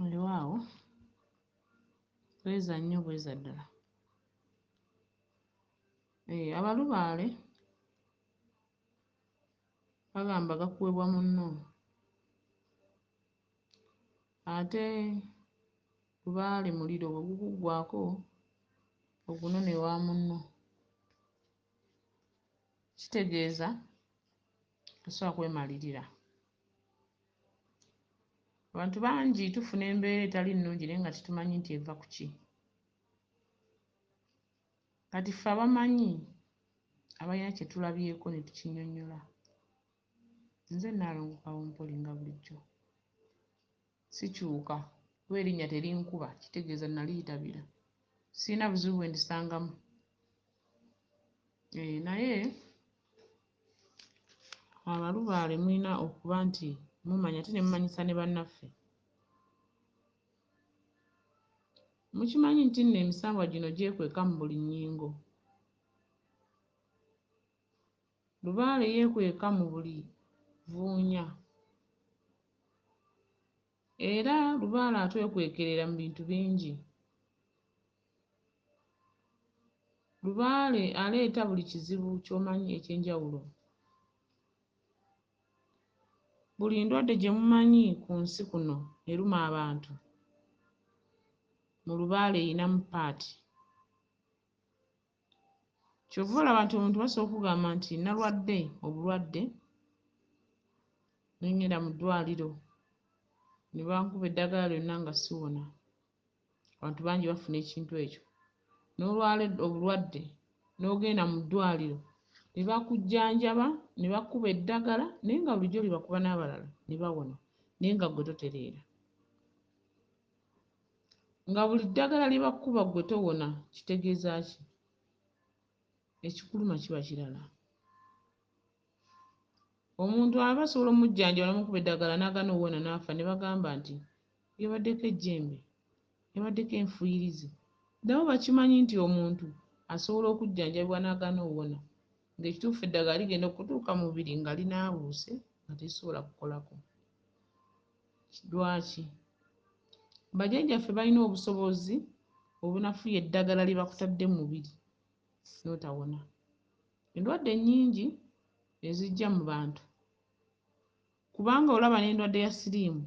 Olewaawo bweza nnyo bweza ddala. Abalubaale bagamba gakuwebwa munno, ate lubaale muliro bwe gukuggwako ogunone wa munno. Kitegeeza tosobola kwemalirira. Abantu bangi tufuna embeera etali nnungi naye nga tetumanyi nti eva ku ki. Kati ffe abamanyi abalina kye tulabyeko ne tukinnyonnyola. Nze Nalongo kawumpuli nga bulijjo. Sikyuka kuba erinnya terinkuba kitegeeza naliyitabira. Sirina buzibu bwe ndisangamu. Naye abalubaale mulina okuba nti mumanya ate ne mumanyisa ne bannaffe. Mukimanyi nti nno emisambwa gino gyekweka mu buli nnyingo. Lubaale yeekweka mu buli vuunya. Era lubaale atwekwekerera mu bintu bingi. Lubaale aleeta buli kizibu ky'omanyi eky'enjawulo. Buli ndwadde gye mumanyi ku nsi kuno eruma abantu, mu lubaale eyinamu paati. Kyova olaba nti omuntu basobola okugamba nti nalwadde obulwadde ne ngenda mu ddwaliro ne bankuba eddagala lyonna nga siwona. Abantu bangi bafuna ekintu ekyo. N'olwala obulwadde n'ogenda mu ddwaliro ne bakujjanjaba ne bakuba eddagala naye nga bulijjo libakuba n'abalala ne bawona naye nga ggwe totereera. Nga buli ddagala lye bakuba ggwe towona kitegeeza ki? Ekikuluma kiba kirala. Omuntu aba asobola omujjanjaba n'amukuba eddagala n'agaana owona n'afa ne bagamba nti yebaddeko ejjembe, yebaddeko enfuuyirizi. Nabo bakimanyi nti omuntu asobola okujjanjabibwa n'agaana owona ng'ekituufu eddagala ligenda okutuuka mu mubiri nga linaabuuse nga terisobola kukolako. Lwaki? Bajjajjaffe balina obusobozi obunafuya eddagala lye bakutadde mu mubiri n'otawona. Endwadde nnyingi ezijja mu bantu kubanga olaba n'endwadde ya siriimu,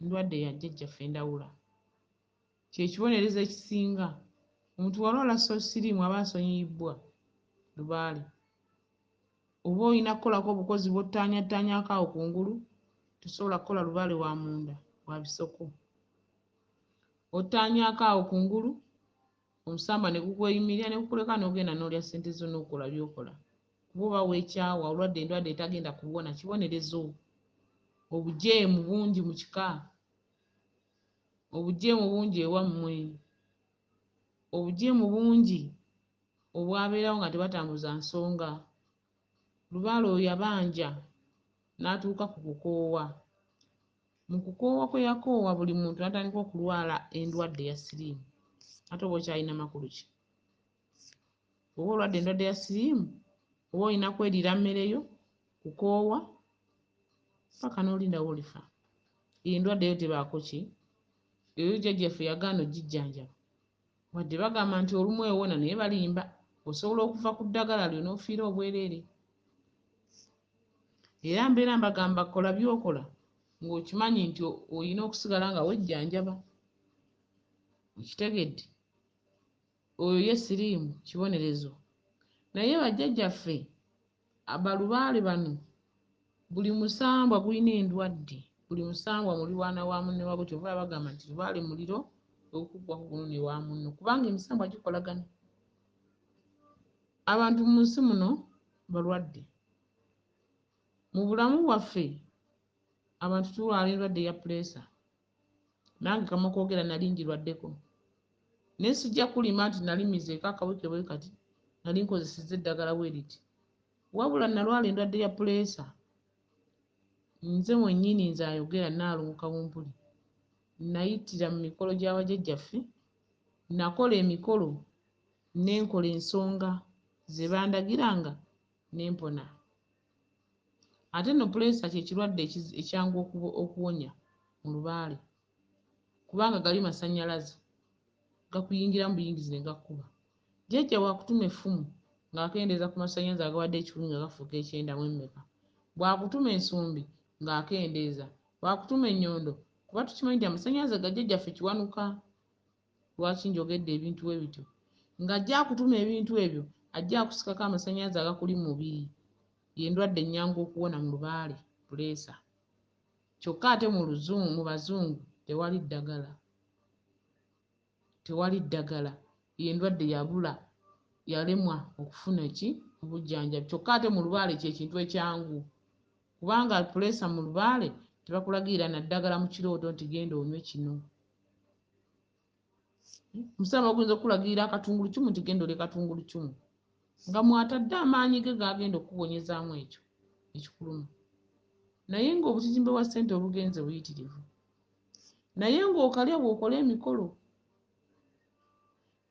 endwadde ya jjajjaffe endawula. Kye kibonerezo ekisinga. Omuntu bw'alwala siriimu aba asonyiyibbwa lubaale. Oba olina kukolako obukozi bw'ottaanyattaanyako awo kungulu, tosobola kukola lubaale wa munda wa bisoko. Ottaanyaako awo kungulu, omusambwa ne gukweyimirira ne gukuleka n'ogenda n'olya ssente zo n'okola by'okola. Kuba oba weekyawa olwadde endwadde etagenda kuwona, kibonerezo. Obujeemu bungi mu kika, obujeemu bungi ewammwe, obujeemu bungi obwabeerawo nga tebatambuza nsonga. Lubaale oyo yabanja n'atuuka ku kukoowa. Mu kukoowa kwe yakoowa buli muntu n'atandika okulwala endwadde ya siriimu. Ate oba okyalina makulu ki? Oba olwadde endwadde ya siriimu, oba olina kweriira mmere yo, kukoowa, paka n'olindawo olifa. Endwadde yo tebaako ki? Eyo jjajjaffe yagaana ogijjanjaba. Wadde bagamba nti olumu ewona naye balimba. Osobola okuva ku ddagala lyo n'ofiira obwereere. Era mbeera mbagamba kola by'okola ng'okimanyi nti olina okusigala nga wejjanjaba. Okitegedde? Oyo ye siriimu kibonerezo. Naye bajjajjaffe abalubaale bano buli musambwa gulina endwadde. Buli musambwa muliraanwa wa munne waagwo. Kyova bagamba nti lubaale muliro okuggwako gunone wa munno kubanga emisambwa gikolagana. Abantu mu nsi muno balwadde. Mu bulamu bwaffe abantu tulwala endwadde ya puleesa. Nange kama kwogera nali ngirwaddeko. Naye sijja kulima nti nali mizeeko akaweke bwe kati nali nkozesezza eddagala bwe riti. Wabula nalwala endwadde ya puleesa. Nze mwennyini nze ayogera Nalongo kawumpuli. Nayitira mu mikolo gy'abajjajjaffe, nakola emikolo n'enkola ensonga ze bandagiranga n'empona. Ate no puleesa kye kirwadde ekyangu okuwonya mu lubaale. kubanga gali masannyalaze gakuyingira mu buyingizi ne gakkuba. Jjajja bw'akutuma effumu ng'akendeeza ku masannyalaze agawadde ekikumi nga gafuuka 9 bw'akutuma ensumbi ng'akendeeza, bw'akutuma ennyondo kuba tukimanyi nti amasannyalaze ga jjajjaffe kiwanuka. Lwaki njogedde ebintu bwe bityo? Ng'ajja akutuma ebintu ebyo ajja akusikako amasannyalaze agakuli mu mubiri, y'endwadde ennyangu okuwona mu lubaale puleesa. Kyokka ate mu bazungu tewali ddagala, tewali ddagala, y'endwadde yabula yalemwa okufuna obujjanjabi. Kyokka ate mu lubaale kye kintu ekyangu, kubanga puleesa mu lubaale tebakulagirira na ddagala mu kirooto nti genda onywe kino. Musama oguyinza okulagirira akatungulu kimu nti genda olye katungulu kimu, nga mwatadde amaanyi ge g'agenda okukuwonyezaamu ekyo ekikuluma. Naye ng'obutijimbe bwa ssente obugenze buyitirivu, naye ng'okalya bw'okola emikolo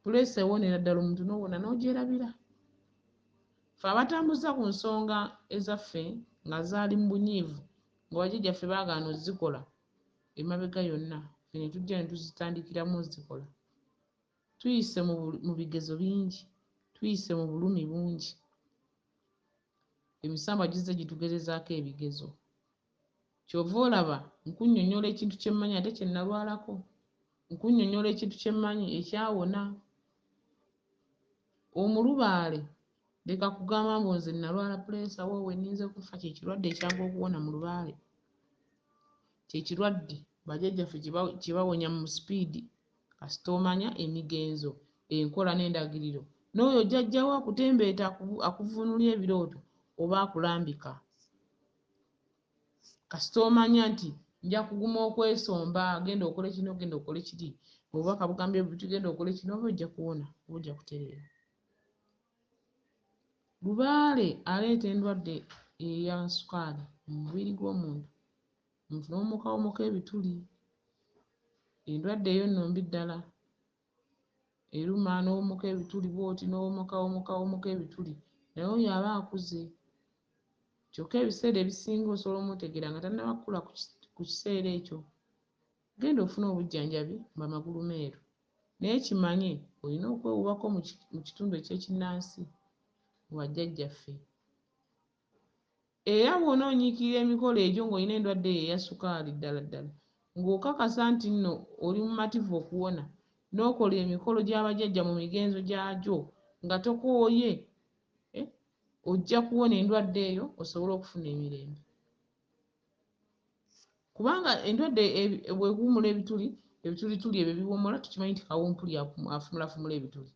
puleesa ewonera ddala, omuntu n'owona n'ogyerabira. Ffe abatambuza ku nsonga ezaffe nga zaali mu bunyiivu nga bajjajjaffe baagaana ozikola emabega yonna, ffe ne tujja ne tuzitandikiramu ozikola. Tuyise mu bigezo bingi, tuyise mu bulumi bungi. Emisambwa gizze gitugezezaako ebigezo. Kyova olaba nkunnyonnyola ekintu kye mmanyi ate kye nalwalako, nkunnyonnyola ekintu kye mmanyi ekyawona. Omulubaale leka kugamba mbu nze nalwala puleesa woowe nninze kufa, kye kirwadde ekyangu okuwona mu lubaale. Kye kirwadde bajjajjaffe kye bawonya mu sipiidi kasita omanya emigenzo, enkola n'endagiriro. N'oyo jjajjawo akutembeeta akuvunulya ebirooto oba akulambika. Kasita omanya nti nja kuguma okwesomba, genda okole kino, genda okole kiri, obubaka bugambye buti genda okole kino, oba ojja kuwona, oba ojja kutereera. Lubaale aleeta endwadde eya sukaali mu mubiri gw'omuntu, omuntu n'omukawomoka ebituli. Endwadde eyo nnombi ddala, eruma n'owomoka ebituli bw'oti n'owomoka ebituli, naye oyo aba akuze. Kyokka ebiseera ebisinga osobola omutegeera nga tannaba kukula ku kiseera ekyo. Genda ofune obujjanjabi bamagulumeeru, naye kimanye olina okwewubako mu kitundu ekyekinnansi mu bajjajjaffe. Era bw'onoonyiikirira emikolo egyo ng'olina endwadde eyo eya sukaali ddala ddala, ng'okakasa nti nno oli mumativu okuwona, n'okola emikolo gy'abajjajja mu migenzo gyagyo nga tokooye, ojja kuwona endwadde eyo osobole okufuna emirembe. Kubanga endwadde bw'ekuwumula ebitulituli ebyo biwomola, tukimanyi nti kawumpuli afumulafumula ebituli,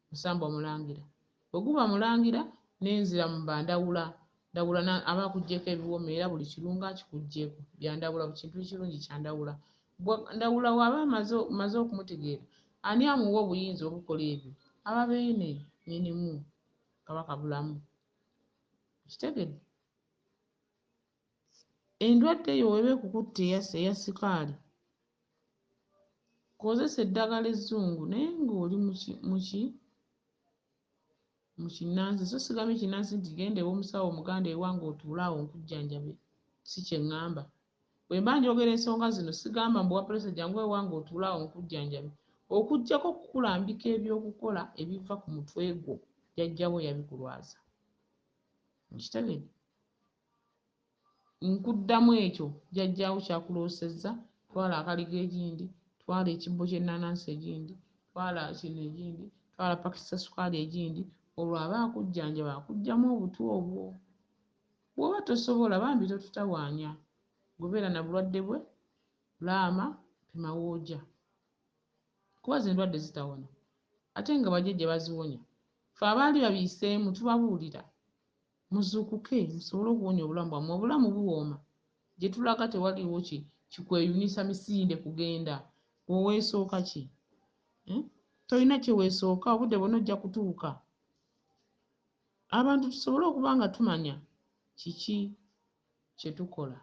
musambwa mulangira. Bwe guba mulangira n'enzira mu bandawula, ndawula aba akuggyeko ebiwooma, buli kirungo akikuggyeeko, byandawula, buli kintu ekirungi kyandawula. Ndawula bw'aba amaze okumutegeera, ani amuwa obuyinza obukola ebyo? Aba beene nnyinimu Kabaka bulamu. Kitegedde? Endwadde eyo bw'eba ekukutte eya sikaali, kozesa eddagala ezzungu naye ng'oli mu kinnansi. So sigambye kinnansi nti genda ew'omusawo omuganda ewange otuule awo nkujjanjabe, si kye ŋŋamba. Bwe mba njogera ensonga zino sigamba mbu wa puleesa jangu ewange otuule awo nkujjanjabe, okuggyako okukulambika ebyokukola ebiva ku mutwe gwo jjajjawo yabikulwaza. Nkitegedde? Nkuddamu ekyo jjajjaawo kyakuloosezza, twala akaliga egindi, twala ekibbo ky'ennaanansi egindi, twala kino egindi, twala pakiti za sukaali egindi, olwo aba akujjanjaba akuggyamu obutu obwo. Bw'oba tosobola bambi totutawaanya, gobeera na bulwadde bwe, laama, pima wooja. Kuba ze endwadde zitawona, ate nga bajjajja baziwonya. Ffe abaali babiyiseemu tubabuulira, muzuukuke musobole okuwonya obulamu bwammwe. Obulamu buwooma, gye tulaga tewaliwo kikweyunisa misinde kugenda. Weesooka ki? Tolina kye weesooka, obudde bwonna ojja kutuuka. Abantu tusobole okuba nga tumanya kiki kye tukola.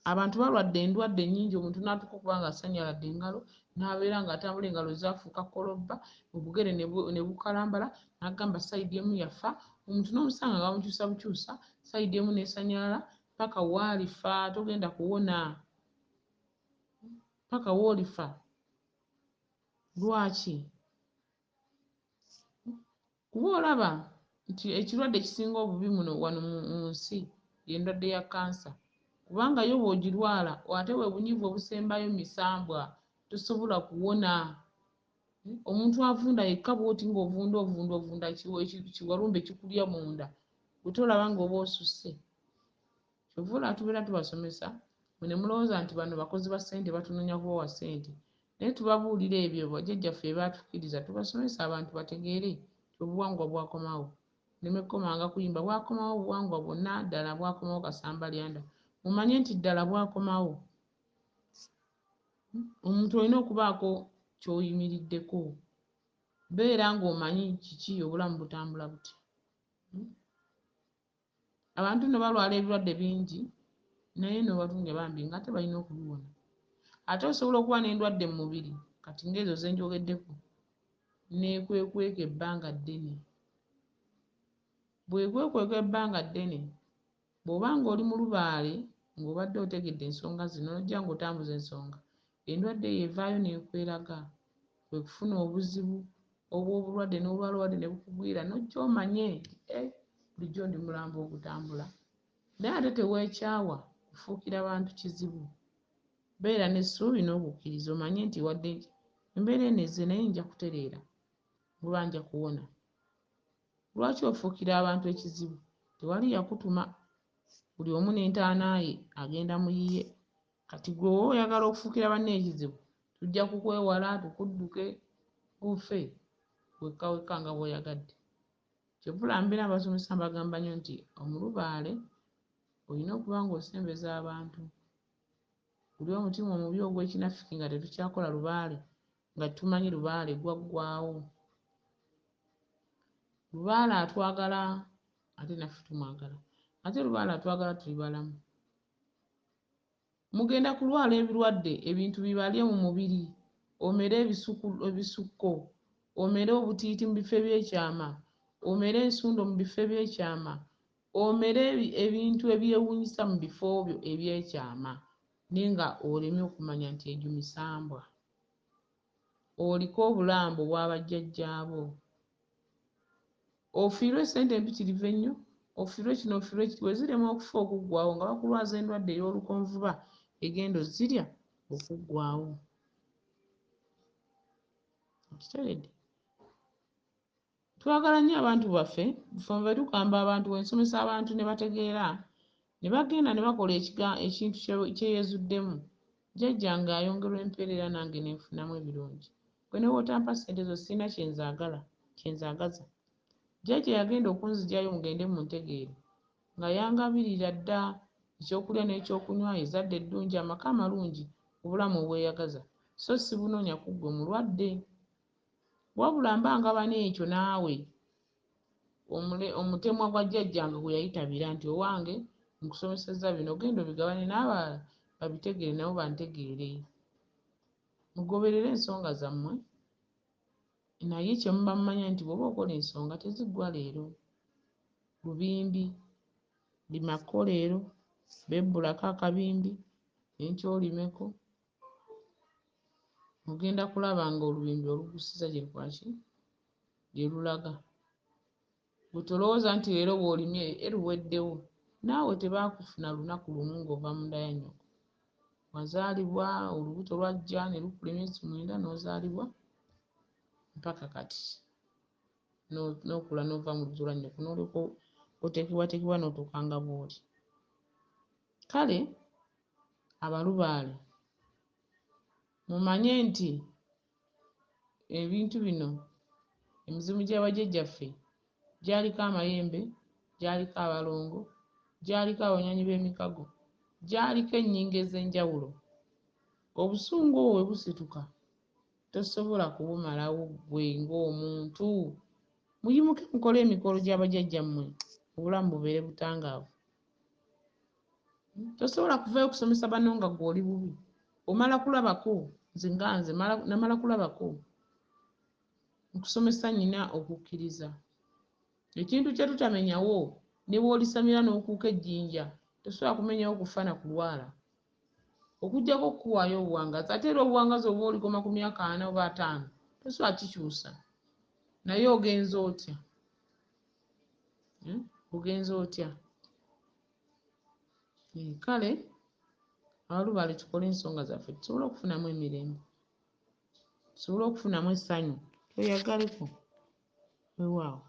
Abantu balwadde endwadde nnyingi, omuntu n'atuuka okuba nga asanyaladde engalo, n'abeera ng'atambula engalo zaafuuka kolobba, obugere ne bukalambala, n'agamba sayidi emu yafa. Omuntu n'omusanga nga bamukyusa bukyusa, sayidi emu n'esanyalala, paka waalifa togenda kuwona. paka woolifa. Lwaki? Kuba olaba nti ekirwadde ekisinga obubi wano mu nsi y'endwadde ya kansa, kubanga yo bw'ogirwala ate weebunyiivu obusembayo misambwa tosobola kuwona. Omuntu avunda yekka bw'oti ng'ovunda kiwalumbe kikulya munda gwe tolaba ng'oba osusse. Kyova olaba tubeera tubasomesa mwe ne mulowooza nti bano bakozi ba ssente batunoonya kubawa ssente, naye tubabuulira ebyo bajjajjaffe bye baatukkiriza, tubasomesa abantu bategeere nti obuwangwa bwakomawo. Nneme kkomanga kuyimba bwakomawo obuwangwa bwonna, ddala bwakomawo Kasambalyanda. Mumanye nti ddala bwakomawo. Omuntu olina okubaako ky'oyimiriddeko. Beera ng'omanyi kiki obulamu butambula butya. Abantu ne balwala ebirwadde bingi naye n'obatunja bambi nga ate balina okubiwona. Ate osobola okuba n'endwadde mu mubiri kati ng'ezo ze njogeddeko n'ekwekweka ebbanga ddene. Bw'ekwekweka ebbanga ddene bw'oba ng'oli mu lubaale ng'obadde otegedde ensonga zino n'ojja ng'otambuza ensonga, endwadde eyo evaayo n'ekweraga. Kwe kufuna obuzibu obw'obulwadde n'obwalwadde ne bukugwira n'ojja omanye bulijjo ndi mulambo ogutambula. Naye ate teweekyawa kufuukira bantu kizibu. Beera n'essuubi n'okukkiriza omanye nti wadde embeera eno ezze naye nja kutereera kuba nja kuwona. Lwaki ofuukira abantu ekizibu? Tewali yakutuma, buli omu n'entaana ye agenda mu yiye. Kati gwe wowe oyagala okufuukira banne ekizibu, tujja kukwewala tukudduke ofe wekka wekka nga bw'oyagadde. Kyevula mbeera abasomesa mbagamba nnyo nti omulubaale olina okuba ng'osembeza abantu. Guli omutima omubi ogw'ekinafiki nga tetukyakola lubaale, nga tumanyi lubaale gwaggwaawo. Lubaale atwagala ate naffe tumwagala. Ate lubaale atwagala tuli balamu. Mugenda kulwala ebirwadde ebintu bibalye mu mubiri, omere ebisukko, omere obutiiti mu bifo eby'ekyama, omere ensundo mu bifo eby'ekyama, omere ebintu ebyewuunyisa mu bifo byo eby'ekyama, naye nga oleme okumanya nti egyo misambwa. Oliko obulambo bwa bajjajjaabo. Ofiirwe ssente empitirivu ennyo, ofiirwe kino ofiirwe kiti, we zirema okufa okuggwaawo nga bakulwaza endwadde ey'olukonvuba egenda ozirya okuggwaawo. Okiteredde? Twagala nnyo abantu baffe, ffe tukamba abantu, bw'ensomesa abantu ne bategeera ne bagenda ne bakola ekintu kye yeezuddemu. Jjajja ng'ayongerwa empeera nange ne nfunamu ebirungi. Gwe ne bw'otampa ssente zo sirina kyenzaagaza. Jjajja yagenda okunzigyayo ngende mu ntegeere nga yangabirira dda ekyokulya n'ekyokunywa, ezzadde eddungi, amaka amalungi, obulamu obweyagaza. So si bunoonya ku ggwe mulwadde. Wabula mbangaba n'ekyo naawe omutemwa gwa jjajjange gwe yayitabira nti owange nkusomesezza bino, genda obigabane n'abalala babitegeere nabo bantegeere. Mugoberere ensonga zammwe, naye kye muba mumanya nti bw'oba okola ensonga teziggwa leero. Lubimbi limako leero, bebbulako akabimbi enkyolimeko, ogenda kulaba nga olubimbi olugusiza gye lukwaki gye lulaga. Bwe tolowooza nti leero bw'olimye luweddewo, naawe tebaakufuna lunaku lumu ng'ova mu nda ya nnyoko. Wazaalibwa olubuto lwajja ne lukula emyezi 9 n'ozaalibwa mpaka kati n'okula n'ova mu lubuto lwa nnyoko n'olyoka oteekebwateekebwa n'otuuka nga bw'oli. Kale abalubaale mumanye nti ebintu bino emizimu gy'abajjajjaffe gyaliko amayembe, gyaliko abalongo, gyaliko abanywanyi b'emikago, gyaliko ennyingo ez'enjawulo. Obusungu obwo bwe busituka tosobola kubumalawo ggwe ng'omuntu. Muyimuke mukole emikolo gy'abajjajjammwe obulamu bubeere butangaavu. Tosobola kuvaayo kusomesa banno nga ggwe oli bubi. Omala kulabako, nze namala kulabako. Nkusomesa nnyina okukkiriza. Ekintu kye tutamenyawo ne bw'olisamira n'okuuka ejjinja tosobola kumenyawo kufa na kulwala. okujjako okukuwaayo obuwangazi ate era obuwangazi oba olikoma ku myaka 4 oba 5 tosobola kikyusa naye ogenza otya ogenza otya kale abalubaale tukole ensonga zaffe tusobole okufunamu emirembe tusobole okufunamu essanyu tweyagaleko weewaawo